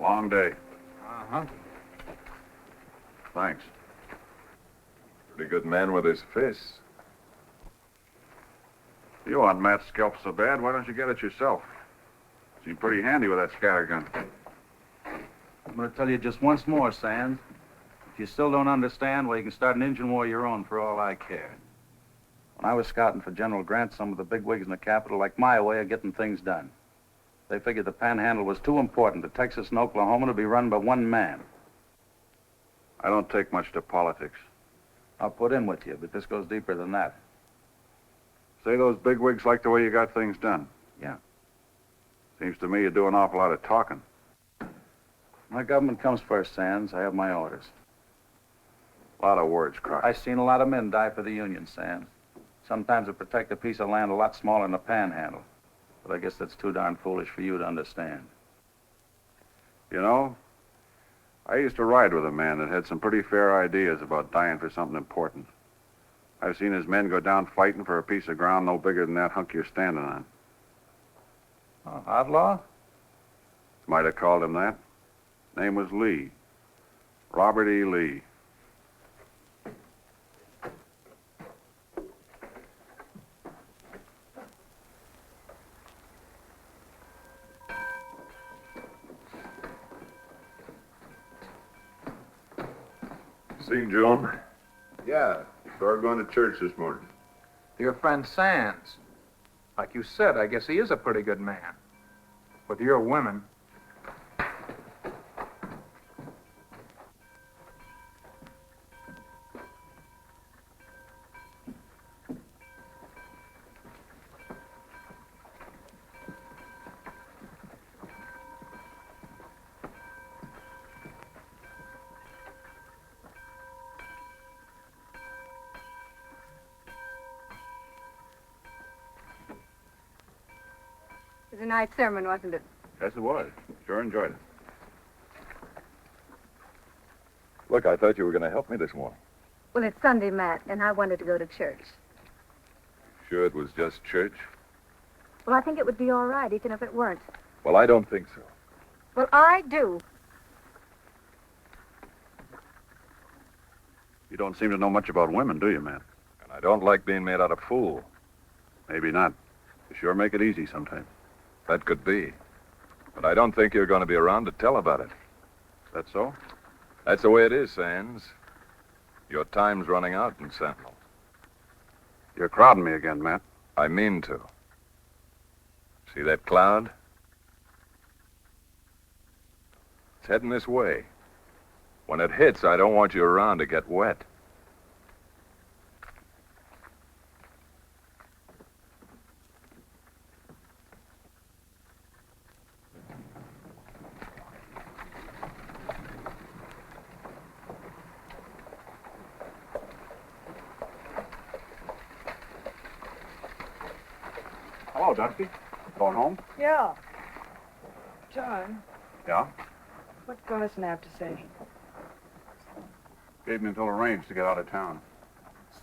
Long day. Uh-huh. Thanks. Pretty good man with his fists. You want Matt's scalp so bad, why don't you get it yourself? Seem pretty handy with that scattergun. I'm going to tell you just once more, Sands. If you still don't understand, well, you can start an engine war of your own for all I care. When I was scouting for General Grant, some of the bigwigs in the capital liked my way of getting things done. They figured the Panhandle was too important to Texas and Oklahoma to be run by one man. I don't take much to politics. I'll put in with you, but this goes deeper than that. Say those bigwigs like the way you got things done. Yeah. Seems to me you do an awful lot of talking. My government comes first, Sands. I have my orders. A lot of words, Croc. I've seen a lot of men die for the Union, Sands. Sometimes to protect a piece of land a lot smaller than the Panhandle. But I guess that's too darn foolish for you to understand. You know, I used to ride with a man that had some pretty fair ideas about dying for something important. I've seen his men go down fighting for a piece of ground no bigger than that hunk you're standing on. Oh, outlaw? Might have called him that. Name was Lee. Robert E. Lee. Seen Joan? Yeah, saw her going to church this morning. Your friend Sands. Like you said, I guess he is a pretty good man. With your women. It was a nice sermon, wasn't it? Yes, it was. Sure enjoyed it. Look, I thought you were going to help me this morning. Well, it's Sunday, Matt, and I wanted to go to church. Sure it was just church? Well, I think it would be all right, even if it weren't. Well, I don't think so. Well, I do. You don't seem to know much about women, do you, man? And I don't like being made out a fool. Maybe not. You sure make it easy sometimes. That could be. But I don't think you're going to be around to tell about it. That so? That's the way it is, Sands. Your time's running out in Sentinel. You're crowding me again, Matt. I mean to. See that cloud? It's heading this way. When it hits, I don't want you around to get wet. Hello, Dusty. Going home? Yeah. John, Yeah. what's Garson have to say? Gave me until arranged to get out of town.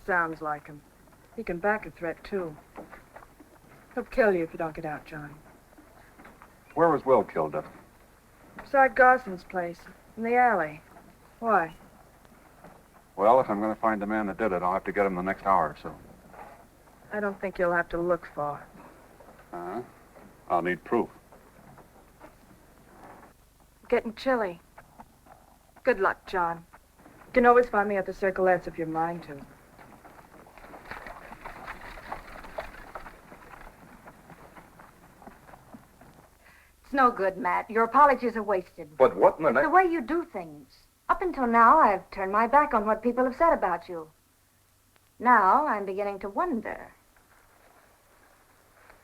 Sounds like him. He can back a threat, too. He'll kill you if you don't get out, Johnny. Where was Will killed, Dusty? Beside Garson's place, in the alley. Why? Well, if I'm going to find the man that did it, I'll have to get him the next hour or so. I don't think you'll have to look far. I'll need proof. Getting chilly. Good luck, John. You can always find me at the Circle S if you're mind to. It's no good, Matt. Your apologies are wasted. But what in the It's the way you do things. Up until now, I've turned my back on what people have said about you. Now, I'm beginning to wonder.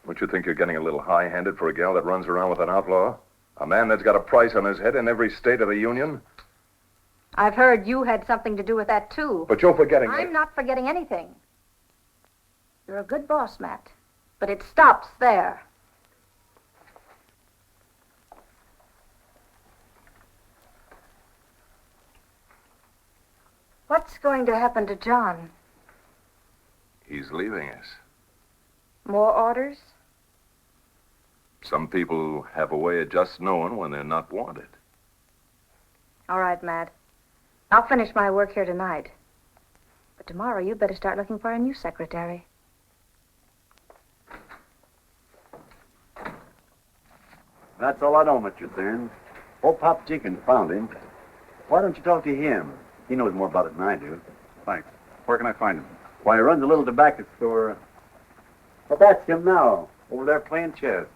Don't you think you're getting a little high-handed for a gal that runs around with an outlaw? A man that's got a price on his head in every state of the Union? I've heard you had something to do with that, too. But you're forgetting... I'm not forgetting anything. You're a good boss, Matt. But it stops there. What's going to happen to John? He's leaving us. More orders? Some people have a way of just knowing when they're not wanted. All right, Matt. I'll finish my work here tonight. But tomorrow, you better start looking for a new secretary. That's all I know, Mr. Sands. Old Pop Jenkins found him. Why don't you talk to him? He knows more about it than I do. Thanks. Where can I find him? Why, he runs a little tobacco store. But that's him now, over there playing chess.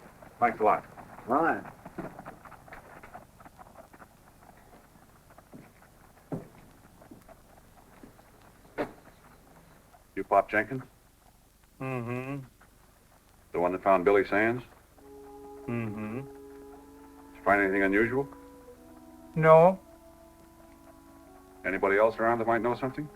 Thanks a lot. All right. You Pop Jenkins? Mm-hmm. The one that found Billy Sands? Mm-hmm. Did you find anything unusual? No. Anybody else around that might know something?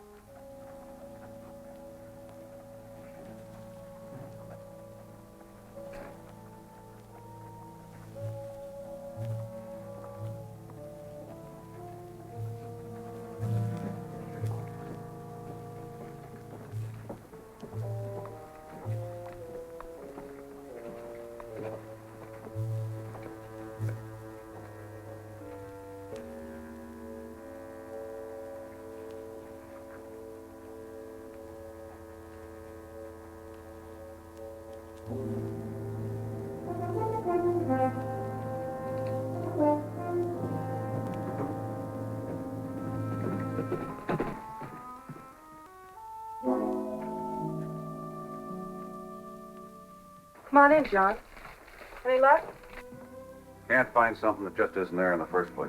Come on in, John. Any luck? Can't find something that just isn't there in the first place.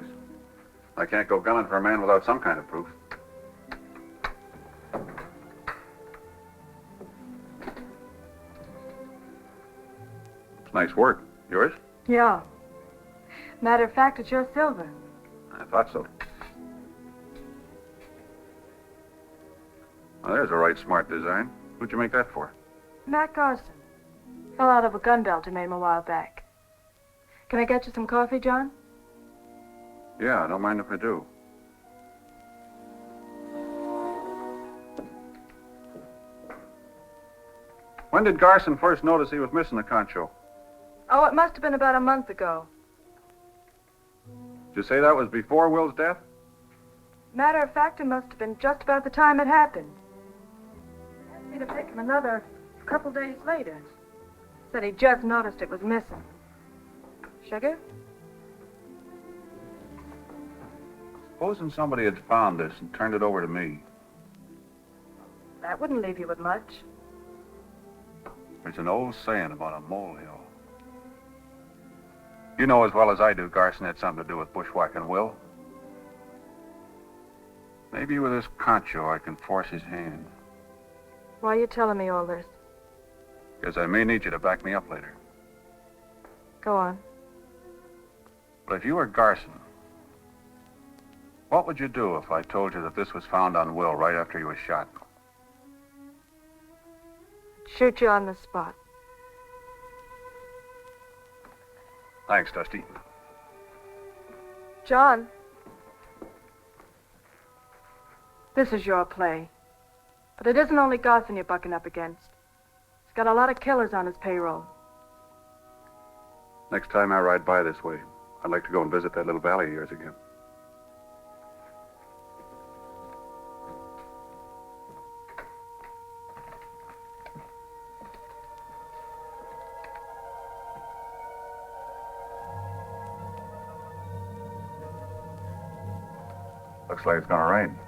I can't go gunning for a man without some kind of proof. It's nice work. Yours? Yeah. Matter of fact, it's your silver. I thought so. Well, there's a right smart design. Who'd you make that for? Matt Garson. Fell out of a gun belt he made him a while back. Can I get you some coffee, John? Yeah, I don't mind if I do. When did Garson first notice he was missing the concho? Oh, it must have been about a month ago. Did you say that was before Will's death? Matter of fact, it must have been just about the time it happened. Asked me to pick him another couple days later. Said he just noticed it was missing. Sugar? Supposing somebody had found this and turned it over to me. That wouldn't leave you with much. There's an old saying about a molehill. You know as well as I do Garson had something to do with bushwhacking Will. Maybe with this concho I can force his hand. Why are you telling me all this? Because I may need you to back me up later. Go on. But if you were Garson, what would you do if I told you that this was found on Will right after he was shot? Shoot you on the spot. Thanks, Dusty. John. This is your play. But it isn't only Garson you're bucking up against. He's got a lot of killers on his payroll. Next time I ride by this way, I'd like to go and visit that little valley of yours again. Looks like it's gonna rain.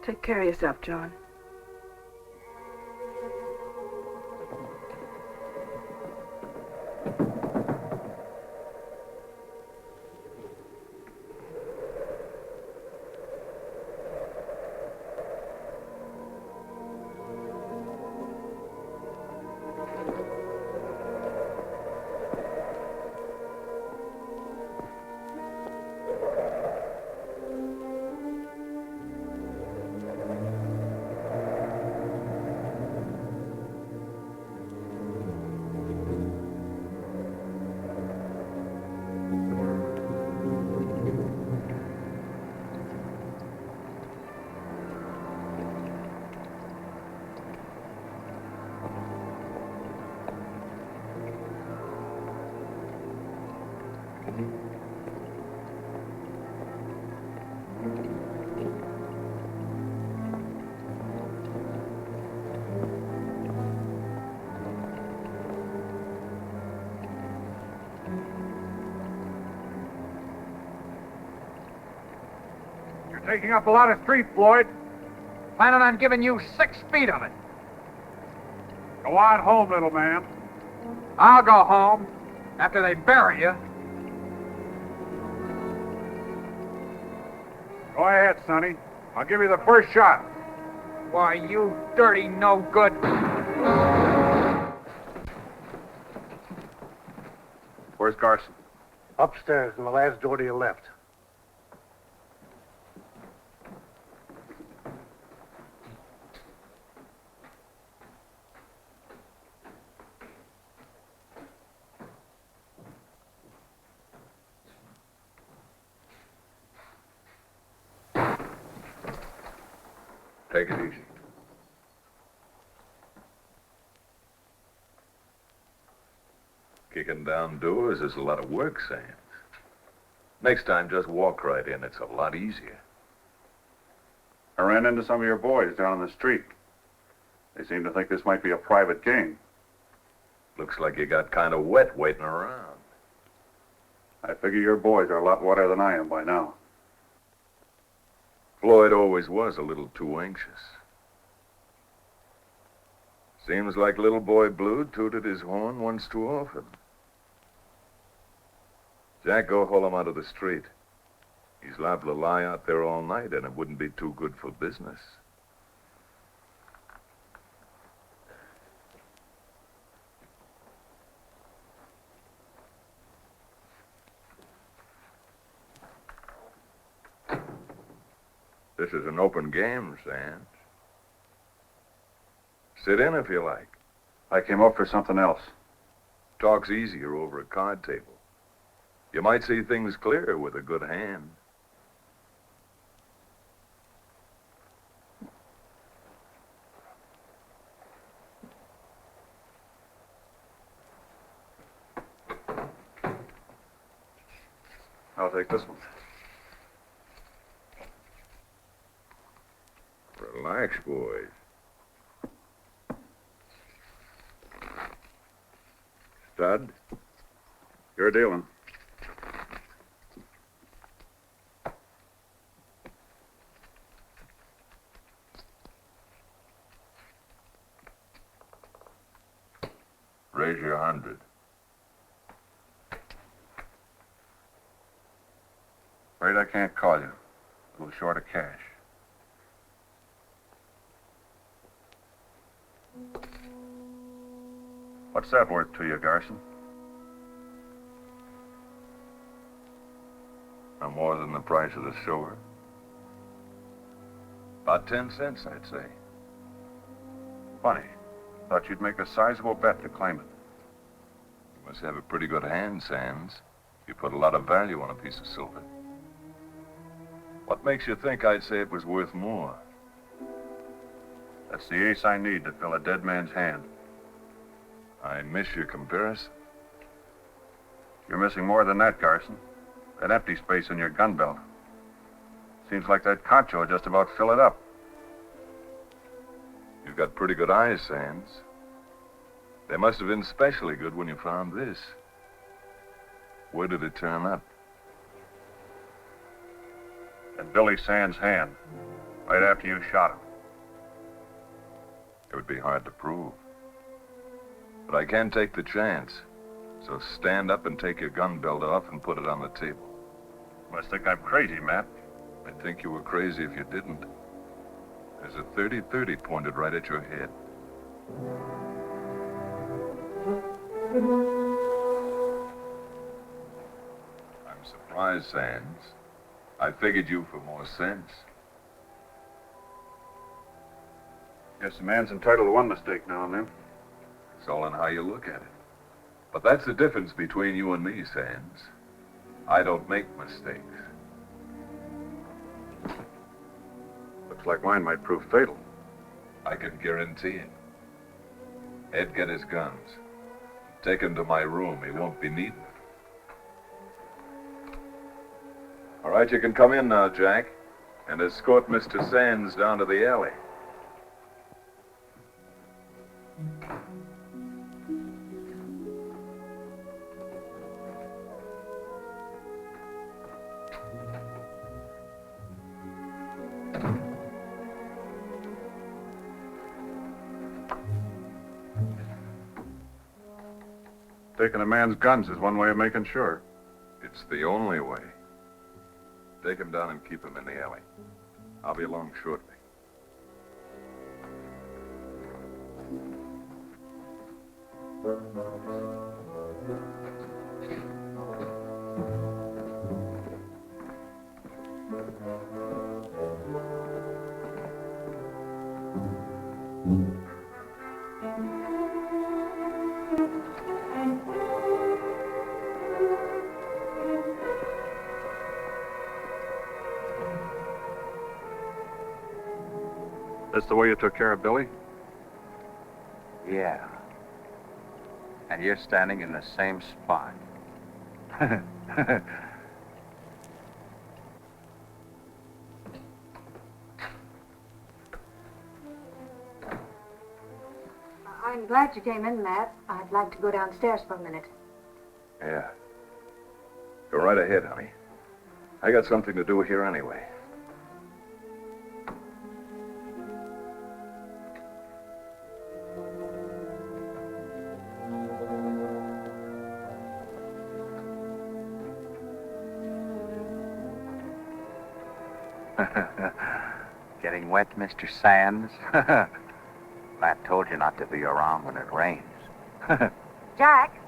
Take care of yourself, John. Taking up a lot of street, Floyd. Planning on giving you 6 feet of it. Go on home, little man. I'll go home after they bury you. Go ahead, Sonny. I'll give you the first shot. Why, you dirty no-good. Where's Garson? Upstairs in the last door to your left. Take it easy. Kicking down doors is a lot of work, Sands. Next time, just walk right in. It's a lot easier. I ran into some of your boys down on the street. They seem to think this might be a private game. Looks like you got kind of wet waiting around. I figure your boys are a lot wetter than I am by now. Floyd always was a little too anxious. Seems like little boy Blue tooted his horn once too often. Jack, go haul him out of the street. He's liable to lie out there all night, and it wouldn't be too good for business. This is an open game, Sands. Sit in if you like. I came up for something else. Talk's easier over a card table. You might see things clear with a good hand. I'll take this one. Relax, boys. Stud? You're dealing. Raise your 100. Afraid I can't call you. A little short of cash. What's that worth to you, Garson? No more than the price of the silver. About 10 cents, I'd say. Funny. Thought you'd make a sizable bet to claim it. You must have a pretty good hand, Sands. You put a lot of value on a piece of silver. What makes you think I'd say it was worth more? That's the ace I need to fill a dead man's hand. I miss your comparison. You're missing more than that, Garson. That empty space in your gun belt. Seems like that concho will just about fill it up. You've got pretty good eyes, Sands. They must have been especially good when you found this. Where did it turn up? In Billy Sands' hand, right after you shot him. It would be hard to prove. But I can take the chance. So stand up and take your gun belt off and put it on the table. You must think I'm crazy, Matt. I'd think you were crazy if you didn't. There's a 30-30 pointed right at your head. I'm surprised, Sands. I figured you for more sense. Guess a man's entitled to one mistake now and then. It's all in how you look at it. But that's the difference between you and me, Sands. I don't make mistakes. Looks like mine might prove fatal. I can guarantee it. Ed, get his guns. Take him to my room. He won't be needing it. All right, you can come in now, Jack, and escort Mr. Sands down to the alley. Taking a man's guns is one way of making sure. It's the only way. Take him down and keep him in the alley. I'll be along shortly. That's the way you took care of Billy? Yeah. And you're standing in the same spot. I'm glad you came in, Matt. I'd like to go downstairs for a minute. Yeah. Go right ahead, honey. I got something to do here anyway. Getting wet, Mr. Sands? Matt told you not to be around when it rains. Jack?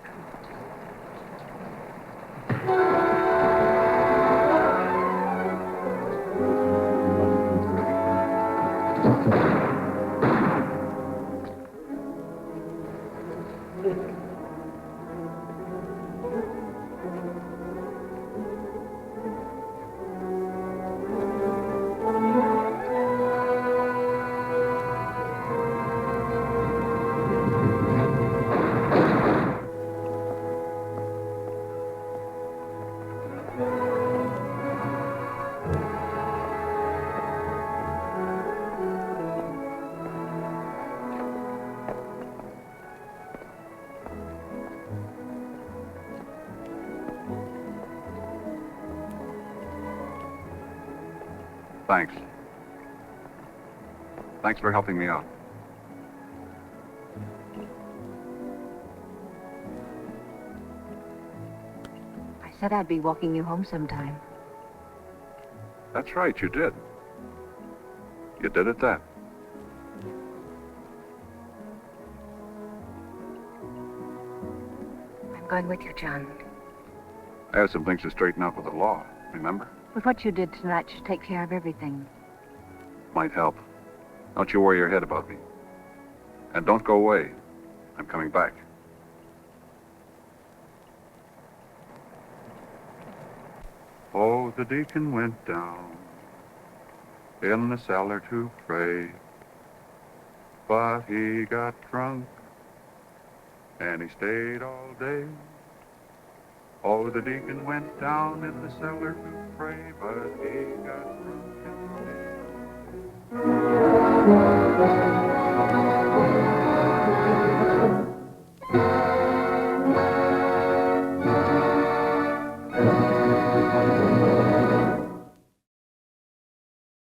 Thanks. Thanks for helping me out. I said I'd be walking you home sometime. That's right, you did. You did at that. I'm going with you, John. I have some things to straighten out with the law, remember? With what you did tonight should take care of everything. Might help. Don't you worry your head about me. And don't go away. I'm coming back. Oh, the deacon went down in the cellar to pray, but he got drunk and he stayed all day. Oh, the deacon went down in the cellar to pray, but he got drunk and stayed.